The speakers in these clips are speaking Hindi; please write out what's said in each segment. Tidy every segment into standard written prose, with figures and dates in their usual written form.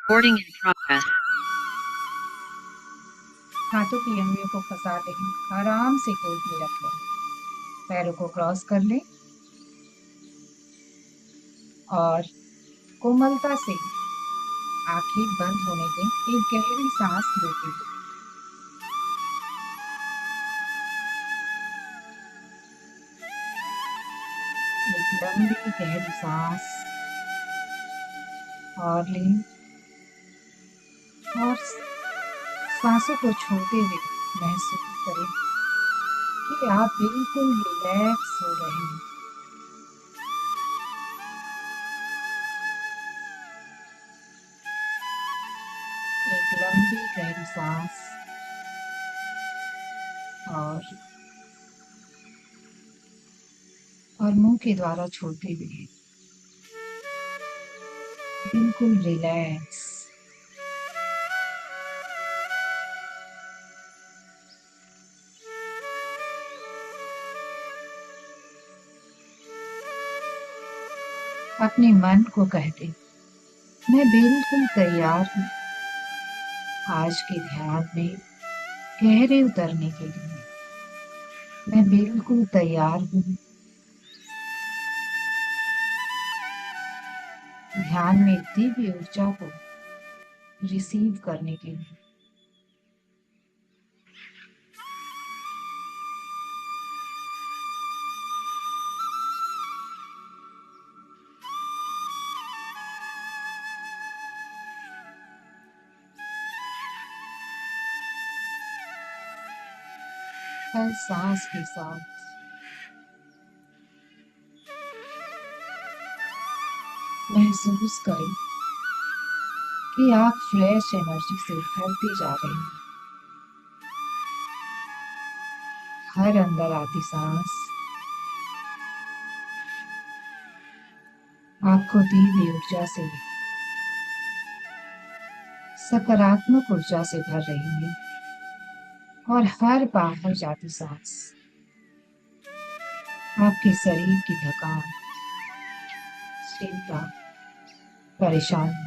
Recording in progress. हाथों की अंगुलियों को फंसा लें, आराम से गोद में रख लें, पैरों को क्रॉस कर लें और कोमलता से आंखें बंद होने दें। एक गहरी सांस लेते हुए एक लंबी गहरी सांस और लें और सांसों को छोड़ते हुए महसूस करें कि आप बिल्कुल रिलैक्स हो रहे हैं। एक लंबी गहरी सांस और मुंह के द्वारा छोड़ते हुए बिल्कुल रिलैक्स। अपने मन को कहते, मैं बिल्कुल तैयार हूँ आज के ध्यान में गहरे उतरने के लिए। मैं बिल्कुल तैयार हूँ ध्यान में दिव्य ऊर्जा को रिसीव करने के लिए। हर सांस के साथ महसूस करें कि आप फ्रेश एनर्जी से भरते जा रहे हैं। हर अंदर आती सांस आपको दिव्य ऊर्जा से, सकारात्मक ऊर्जा से भर रही है और हर बाहर जाती सांस आपके शरीर की थकान, चिंता, परेशानी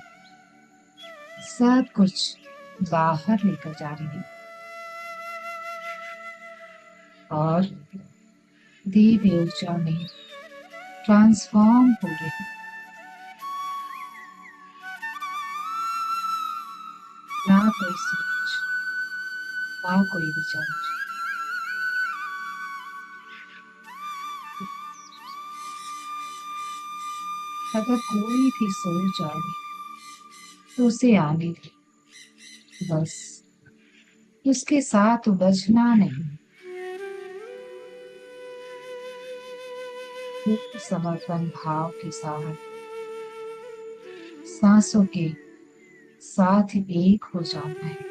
सब कुछ बाहर लेकर जा रही है और दिव्य ऊर्जा में ट्रांसफॉर्म हो रही है। ना कोई सोच, ना कोई विचार, अगर कोई भी सोच आए तो उसे आने दे, बस उसके साथ उलझना नहीं। समर्पण भाव के साथ सांसों के साथ एक हो जाना है।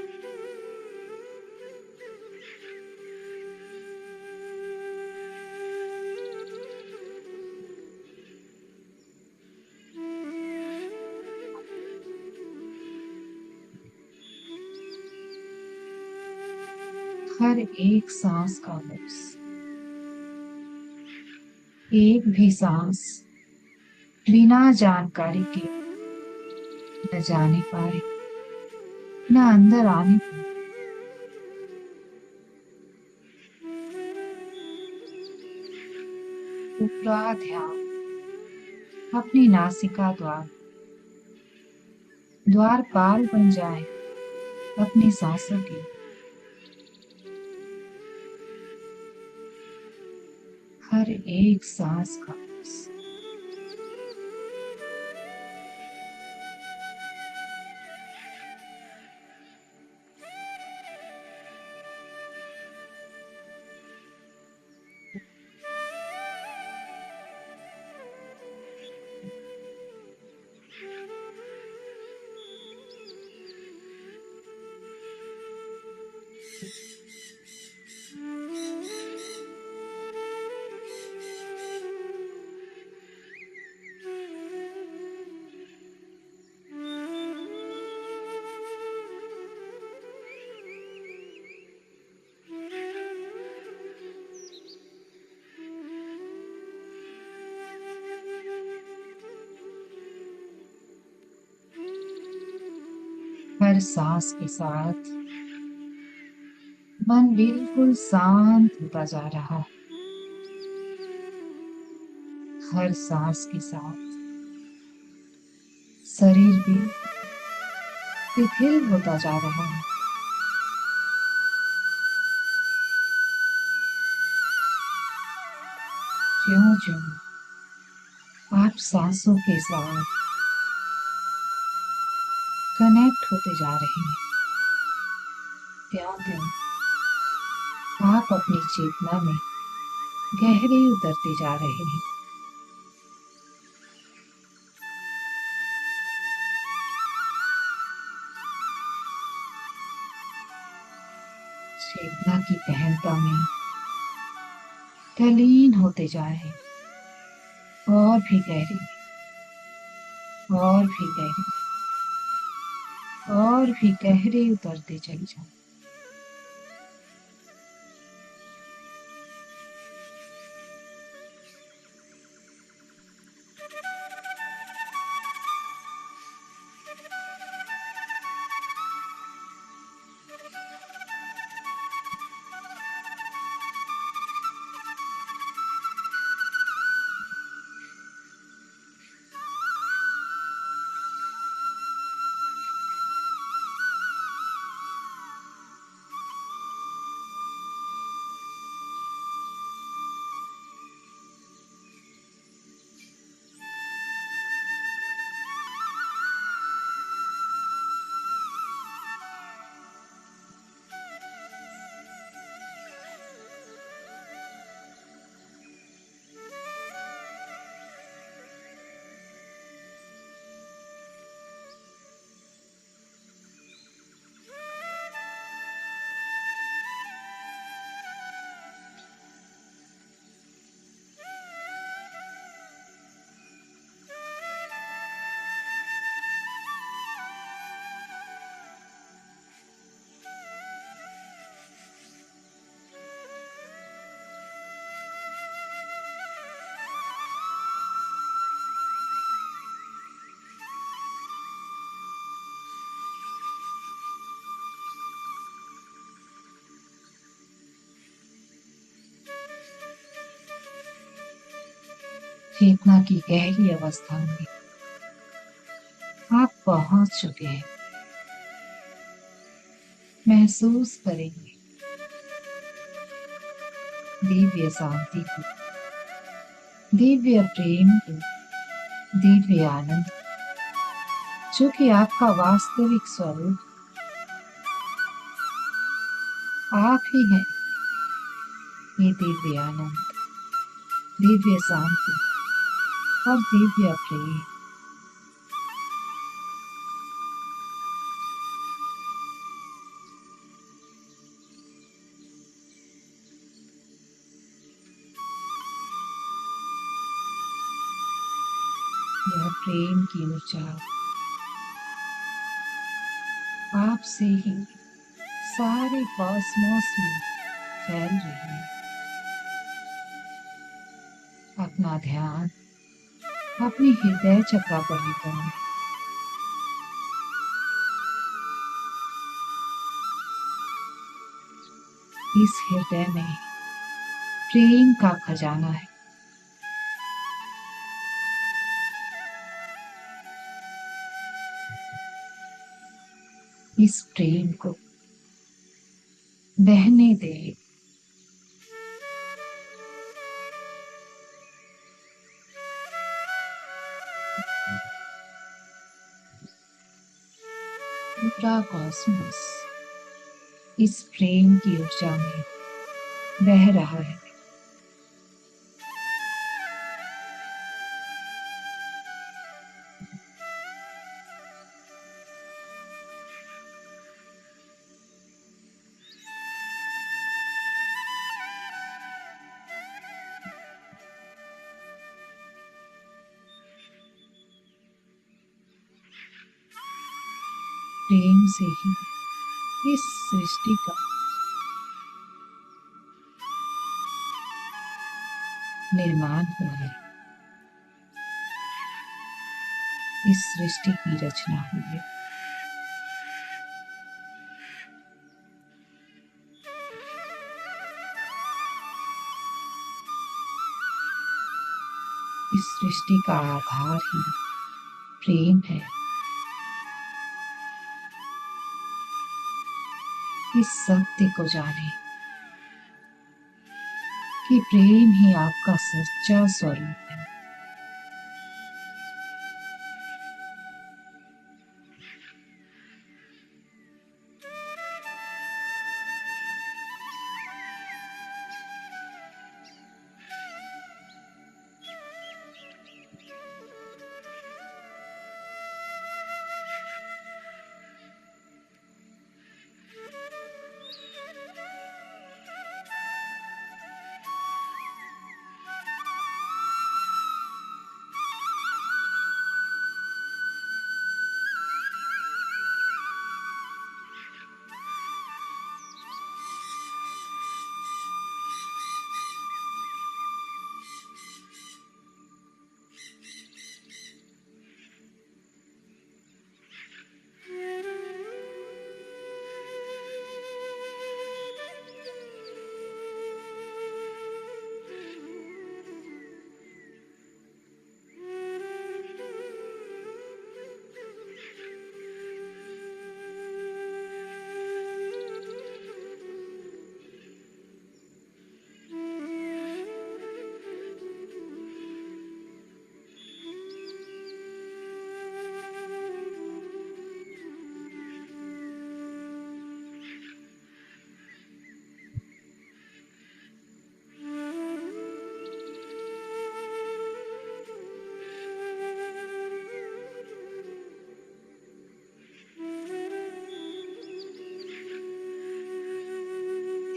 हर एक सांस का लफ्ज, एक भी सांस बिना जानकारी के न जाने पाए, न अंदर आने पाए। पूरा ध्यान अपनी नासिका द्वारपाल बन जाए अपनी सांसों के। हर एक सांस का हर सांस के साथ मन बिल्कुल शांत होता जा रहा है। हर सांस के साथ शरीर भी शिथिल होता जा रहा है। ज्यों ज्यों आप सांसों के साथ कनेक्ट होते जा रहे हैं, त्यों त्यों आप अपनी चेतना में गहरे उतरते जा रहे हैं। चेतना की गहनता में तल्लीन होते जा रहे हैं, और भी गहरे, और भी गहरे, और भी गहरे उतरते चले जाओ। चेतना की गहरी अवस्था में आप पहुंच चुके हैं। महसूस करेंगे दिव्य शांति को, दिव्य प्रेम को, दिव्य आनंद, जो कि आपका वास्तविक स्वरूप आप ही है। ये दिव्य आनंद, दिव्य शांति और दिव्य प्रेम यह प्रेम की ऊर्जा आपसे ही सारे कॉस्मोस में फैल रही है। अपना ध्यान अपने हृदय चक्र पर लेकर आए। इस हृदय में प्रेम का खजाना है। इस प्रेम को बहने दे। पूरा कॉस्मोस इस प्रेम की ऊर्जा में बह रहा है। प्रेम से ही इस सृष्टि का निर्माण हुआ है। इस सृष्टि की रचना हुई है। सृष्टि का आधार ही प्रेम है। इस सत्य को जाने कि प्रेम ही आपका सच्चा स्वरूप है।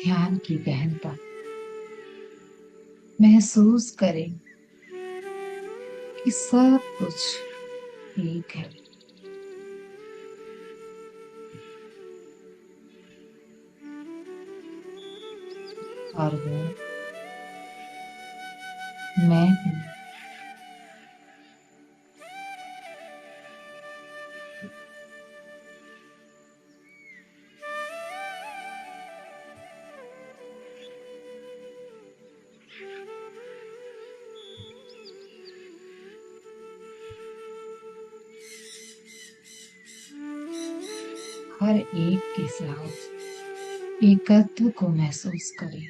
ध्यान की गहनता महसूस करें कि सब कुछ एक है। और वो मैं हूँ। हर एक के साथ एकत्व को महसूस करें।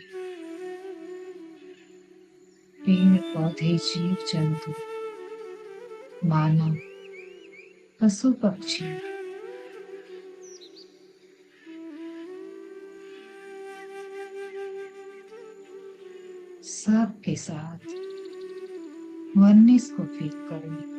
पेड़ पौधे जीव जंतु मानव पशु पक्षी सब के साथ वननेस को फील करें।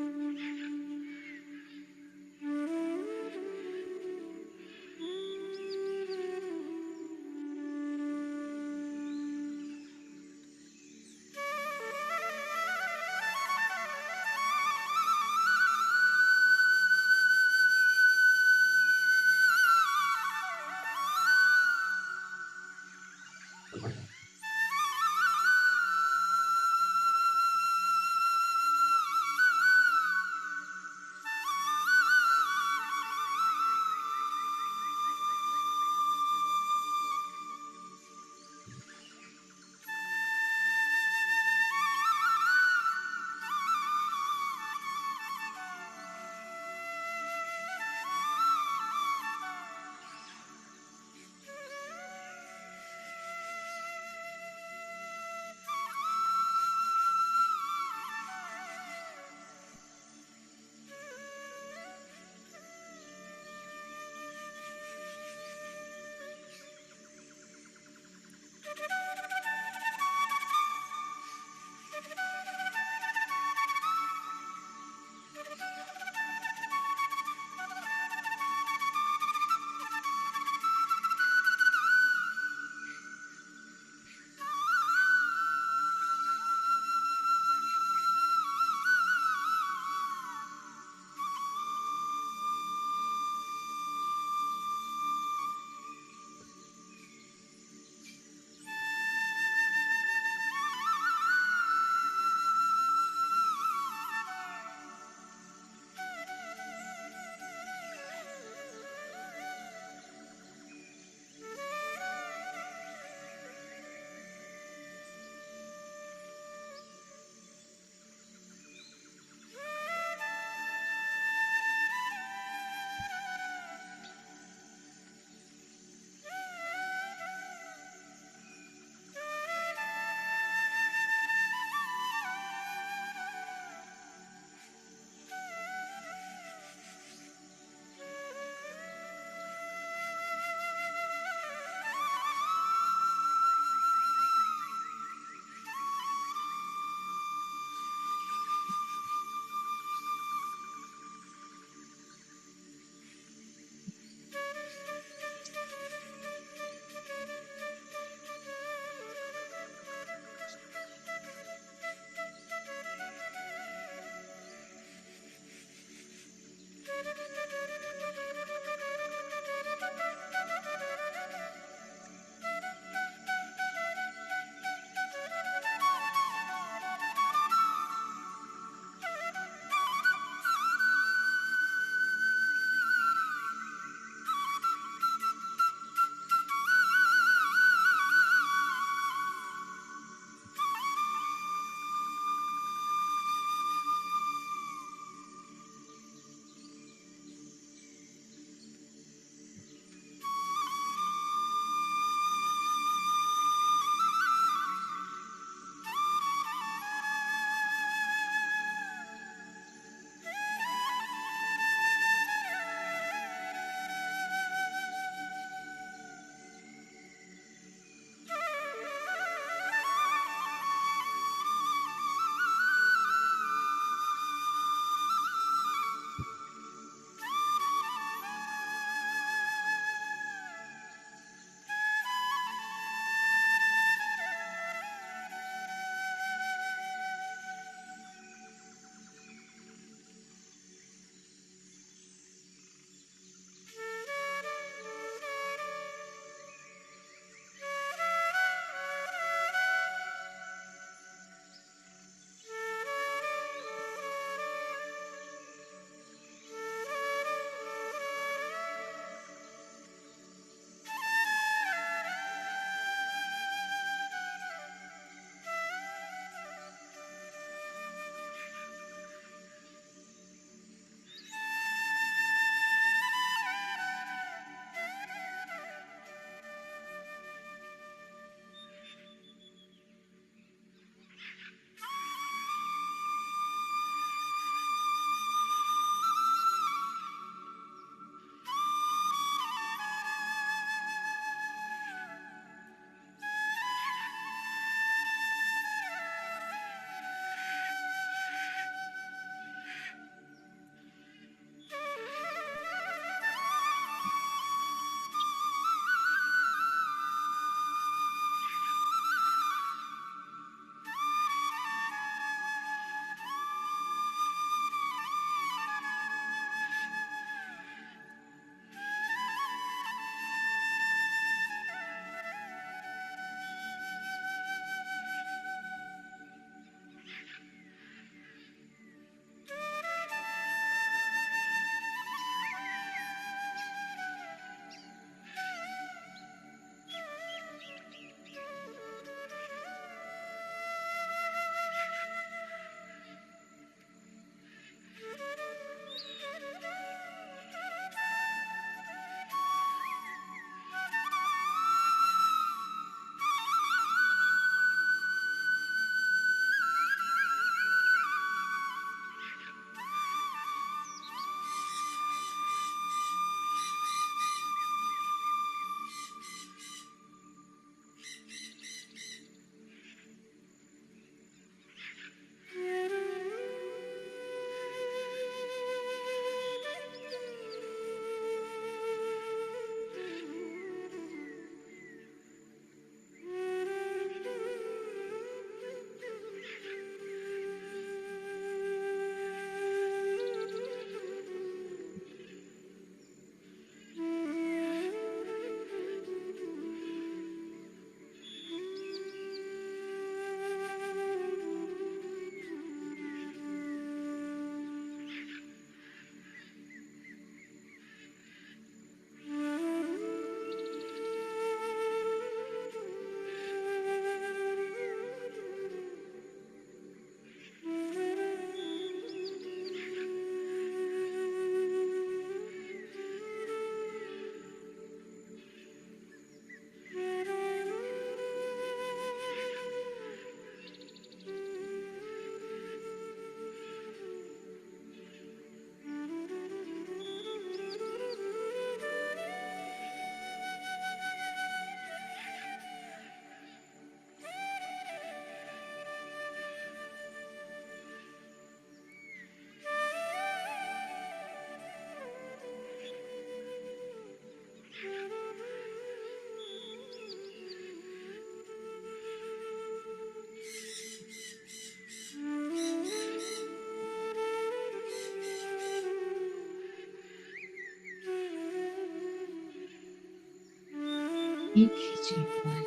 एक ही चेतना है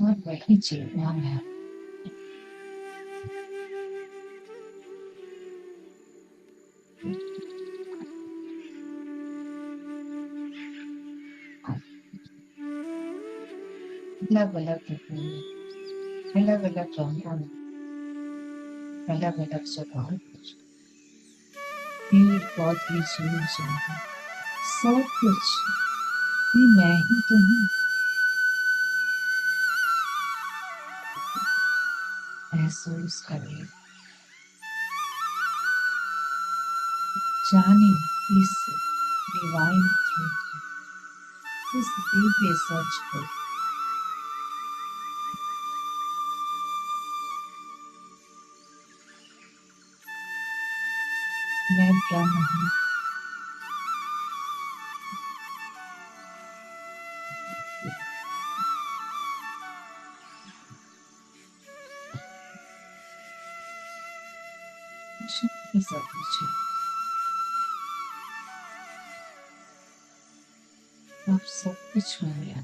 और वही चेतना है। अलग अलग रूपों में, अलग अलग रंगों में, अलग अलग जगहों पर, पेड़ पौधे जीव जंतु सब कुछ भी मैं ही तो हूँ। महसूस करें, जाने इस डिवाइन ट्रूथ, इस दिव्य सच को। मैं ब्रह्म हूँ। शक्ति सब कुछ है। अब सब कुछ हो गया।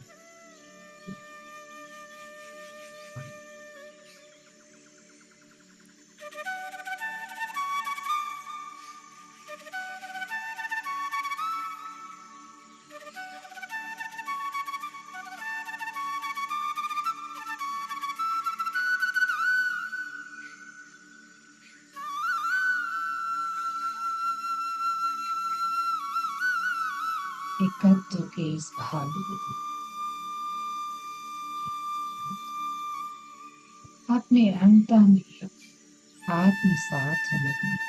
एकत्व के इस भाव को अपने अंत में आत्मसात होने दें।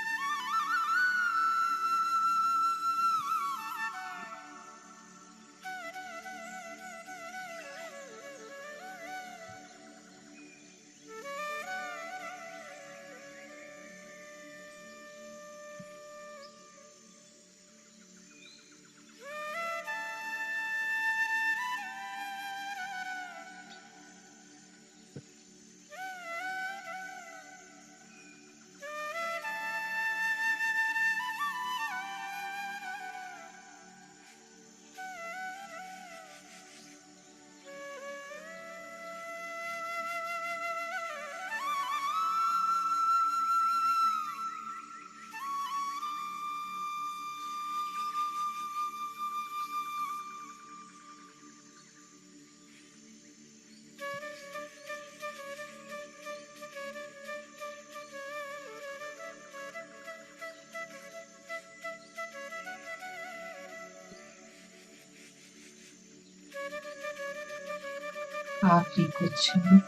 आखिरी कुछ क्षण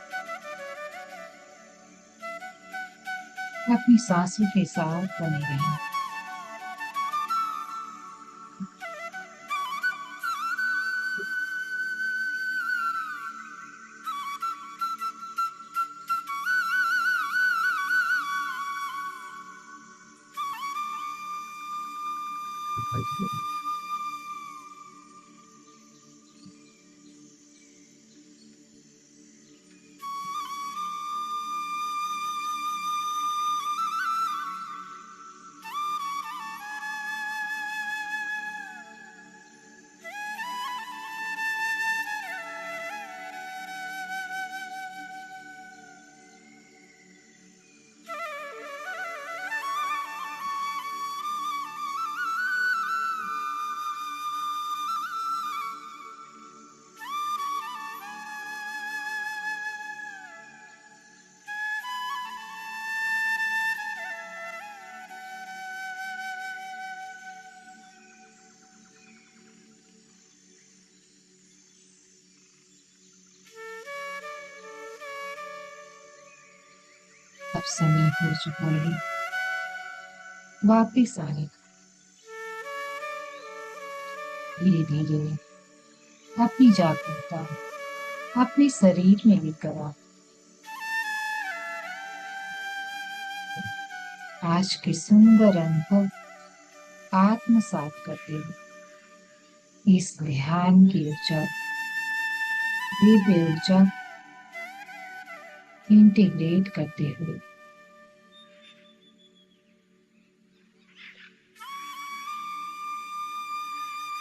अपनी सांसों के साथ बने रहें। अब समय हो चुका है वापिस आने का। धीरे धीरे अपनी जागरूकता अपने शरीर में लेकर आओ। आज के सुंदर अनुभव आत्मसात करते हुए इस ध्यान की ऊर्जा, दिव्य ऊर्जा इंटीग्रेट करते हुए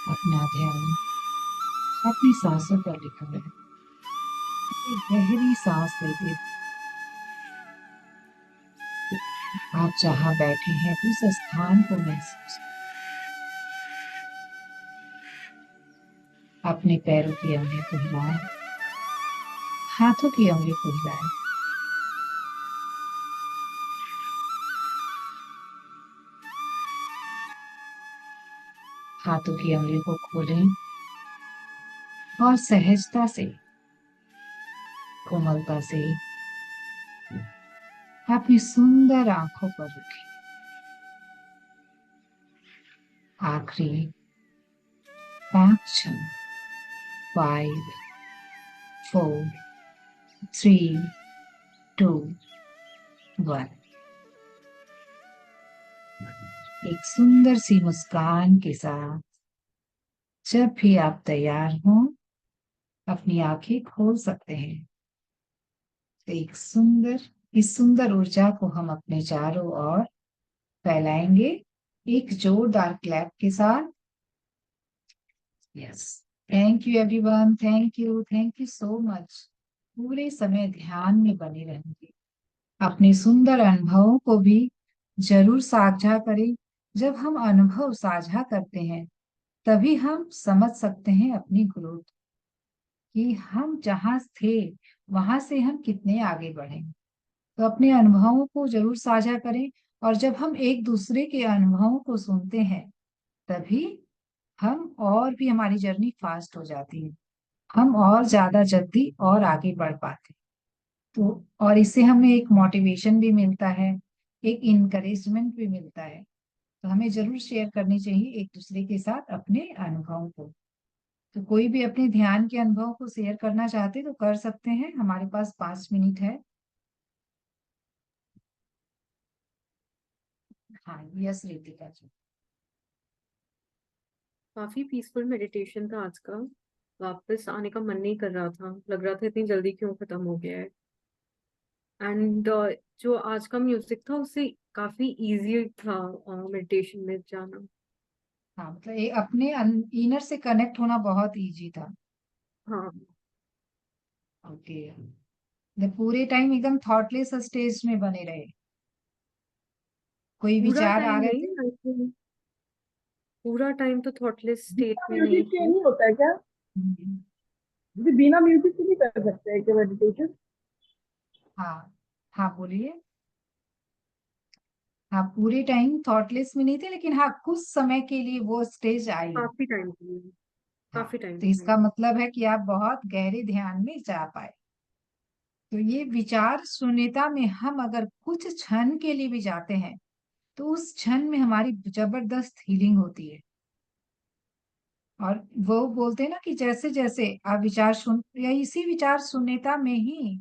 अपना ध्यान अपनी सांसों पर लिखा है। एक गहरी सांस लेते आप जहां बैठे हैं उस स्थान को महसूस अपने पैरों की अंगली को हिलाएं, हाथों की अंगली को हिलाएं, हाथों की अंगली को खोलें और सहजता से, कोमलता से अपनी सुंदर आंखों पर रखें। आखिरी 5 क्षण, 5, 4, 3, 2, 1। एक सुंदर सी मुस्कान के साथ जब भी आप तैयार हों अपनी आंखें खोल सकते हैं। तो इस सुंदर ऊर्जा को हम अपने चारों ओर फैलाएंगे एक जोरदार क्लैप के साथ। Yes, thank you everyone, thank you so much. पूरे समय ध्यान में बने रहेंगे, अपने सुंदर अनुभवों को भी जरूर साझा करें। जब हम अनुभव साझा करते हैं तभी हम समझ सकते हैं अपनी ग्रोथ, कि हम जहाँ थे वहां से हम कितने आगे बढ़े। तो अपने अनुभवों को जरूर साझा करें, और जब हम एक दूसरे के अनुभवों को सुनते हैं तभी हम और भी हमारी जर्नी फास्ट हो जाती है, हम और ज्यादा जल्दी और आगे बढ़ पाते हैं। तो और इससे हमें एक मोटिवेशन भी मिलता है, एक इनकरेजमेंट भी मिलता है। तो हमें जरूर शेयर करनी चाहिए एक दूसरे के साथ अपने अनुभवों को। तो कोई भी अपने ध्यान के अनुभव को शेयर करना चाहते तो कर सकते हैं, हमारे पास 5 मिनट है। हाँ, यस रितिका जी। काफी पीसफुल मेडिटेशन था आज का। वापस आने का मन नहीं कर रहा था, लग रहा था इतनी जल्दी क्यों खत्म हो गया है। एंड जो आज का म्यूजिक था उससे काफी इजी था मेडिटेशन में जाना। हाँ, मतलब अपने इनर से कनेक्ट होना बहुत इजी था। हाँ, ओके, पूरे टाइम एकदम थॉटलेस स्टेज में बने रहे, कोई पूरा विचार आ टाइम रहे थे? नहीं, आई थिंक पूरा टाइम तो थॉटलेस स्टेट बिना में नहीं म्यूजिक के थी। नहीं होता है क्या? हम्म, मुझे बिना म्यूजिक के नहीं कर सकते हैं क्या मेडिटेशन? हाँ हाँ, बोलिए। हाँ, पूरे टाइम थॉटलेस में नहीं थे, लेकिन हाँ कुछ समय के लिए वो स्टेज आई। काफी टाइम के लिए, हाँ, काफी टाइम तो के इसका लिए। मतलब है कि आप बहुत गहरे ध्यान में जा पाए। तो ये विचार शून्यता में हम अगर कुछ क्षण के लिए भी जाते हैं तो उस क्षण में हमारी जबरदस्त हीलिंग होती है। और वो बोलते हैं ना कि जैसे जैसे आप विचार सुन, या इसी विचार शून्यता में ही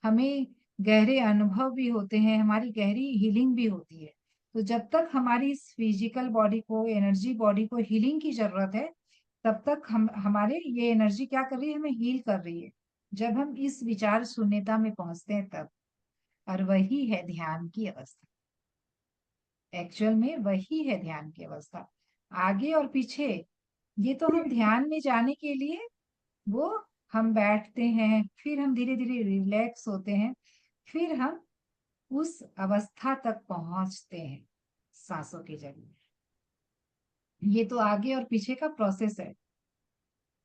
हमें गहरे अनुभव भी होते हैं, हमारी गहरी हीलिंग भी होती है। तो जब तक हमारी इस फिजिकल बॉडी को, एनर्जी बॉडी को हीलिंग की जरूरत है, तब तक हम हमारे ये एनर्जी क्या कर रही है, हमें हील कर रही है। जब हम इस विचार शून्यता में पहुंचते हैं तब, और वही है ध्यान की अवस्था। एक्चुअल में वही है ध्यान की अवस्था। आगे और पीछे ये तो हम ध्यान में जाने के लिए, वो हम बैठते हैं, फिर हम धीरे धीरे रिलैक्स होते हैं, फिर हम उस अवस्था तक पहुंचते हैं सांसों के जरिए। ये तो आगे और पीछे का प्रोसेस है।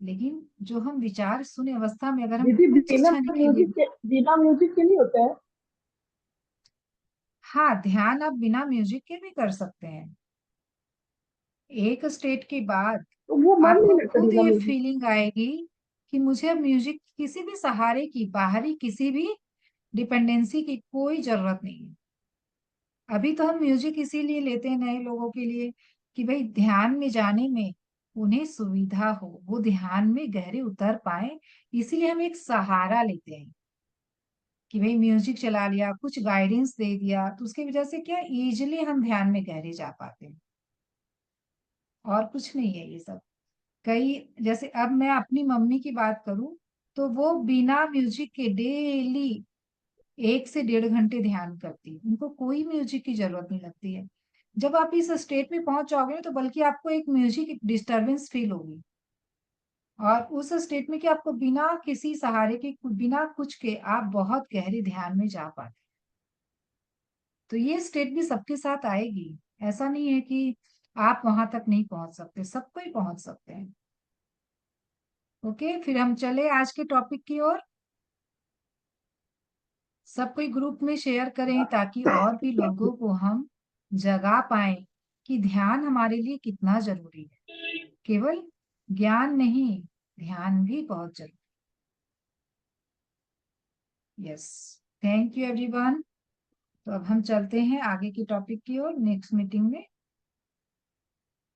लेकिन जो हम विचार शून्य अवस्था में अगर हम दीदी कुछ क्षण के लिए, बिना म्यूजिक के नहीं होता है? हाँ ध्यान आप बिना म्यूजिक के भी कर सकते हैं। एक स्टेट के बाद तो वो मन आपको नहीं लगता खुद बिना ये म्यूजिक। फीलिंग आएगी कि मुझे अब म्यूजिक, किसी भी सहारे की, बाहरी किसी भी डिपेंडेंसी की कोई जरूरत नहीं है। अभी तो हम म्यूजिक इसीलिए लेते हैं नए लोगों के लिए कि भाई ध्यान में जाने में उन्हें सुविधा हो, वो ध्यान में गहरे उतर पाए। इसीलिए हम एक सहारा लेते हैं कि भाई म्यूजिक चला लिया, कुछ गाइडेंस दे दिया, तो उसकी वजह से क्या इजिली हम ध्यान में गहरे जा पाते हैं। और कुछ नहीं है ये सब। कई, जैसे अब मैं अपनी मम्मी की बात करूं तो वो बिना म्यूजिक के डेली 1 से 1.5 घंटे ध्यान करती है, उनको कोई म्यूजिक की जरूरत नहीं लगती है। जब आप इस स्टेट में पहुंच जाओगे तो बल्कि आपको एक म्यूजिक डिस्टरबेंस फील होगी, और उस स्टेट में कि आपको बिना किसी सहारे के, बिना कुछ के आप बहुत गहरे ध्यान में जा पाते। तो ये स्टेट भी सबके साथ आएगी, ऐसा नहीं है कि आप वहां तक नहीं पहुंच सकते, सब कोई पहुंच सकते हैं। ओके, फिर हम चले आज के टॉपिक की ओर। सब कोई ग्रुप में शेयर करें ताकि और भी लोगों को हम जगा पाए कि ध्यान हमारे लिए कितना जरूरी है। केवल ज्ञान नहीं, ध्यान भी बहुत जरूरी। Yes, thank you everyone. तो अब हम चलते हैं आगे की टॉपिक की ओर नेक्स्ट मीटिंग में।